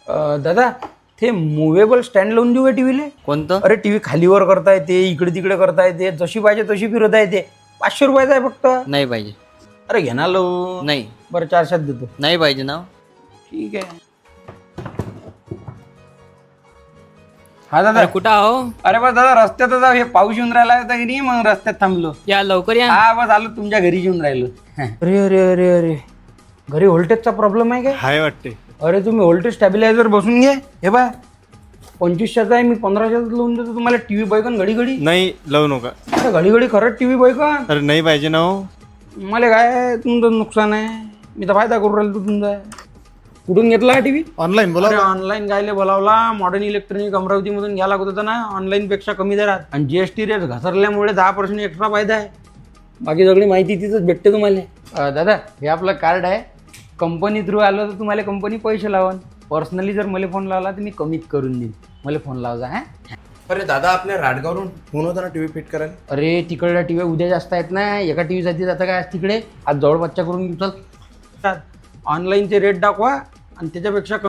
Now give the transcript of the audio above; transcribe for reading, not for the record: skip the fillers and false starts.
दादा ते movable stand लावून देऊ का टीव्हीला? कोणतं? अरे टीव्ही खालीवर करता येते, इकडे तिकडे करता येते, जशी पाहिजे तशी फिरवता येते. 500 रुपयाचा आहे फक्त. नाही पाहिजे. अरे घे ना लावून. नाही. बरं 400 देतो. नाही पाहिजे ना. ठीक आहे. हा दादा. कुठं आहो? अरे बस दादा रस्त्यातच जाऊ. हे पाऊस येऊन राहिला होता की नाही, मग रस्त्यात थांबलो. या लवकर या. हा बस आलो, तुमच्या घरी येऊन राहिलो. अरे अरे अरे अरे घरी व्होल्टेजचा प्रॉब्लेम आहे काय? हाय वाटते. अरे तुम्ही व्होल्टेज स्टॅबिलायझर बसून घे. हे बा 2500चा आहे, मी 1500चा लावून देतो तुम्हाला. टीव्ही बैकन घडी घडी. नाही लावू नका. अरे घडी घडी खरंच टीव्ही बैकन. अरे नाही पाहिजे ना हो. मला काय तुमचं नुकसान आहे, मी तर फायदा करू राहिलो तुमचा. कुठून घेतला टीव्ही? ऑनलाईन बोला. अरे ऑनलाईन गायले बोलावला. मॉडर्न इलेक्ट्रॉनिक अमरावतीमधून घ्या लागत होता ना, ऑनलाईन पेक्षा कमी दरात. आणि जीएसटी रेट घसरल्यामुळे 10% एक्स्ट्रा फायदा आहे. बाकी सगळी माहिती तिथंच भेटते तुम्हाला. दादा हे आपलं कार्ड आहे. कंपनी थ्रू आलं तर तुम्हाला कंपनी पैसे लावून. पर्सनली जर मला फोन लावला तर मी कमीत करून देईन. मला फोन लावजा. हा अरे दादा आपल्या राडगावरून फोन होता ना टीव्ही फिट करायला. अरे तिकडल्या टीव्ही उद्या जास्त आहेत ना, एका टीव्हीसाठी जातं काय आज तिकडे. आज जवळ बच्चा करून घेऊ. चल ऑनलाईनचे रेट दाखवा आणि त्याच्यापेक्षा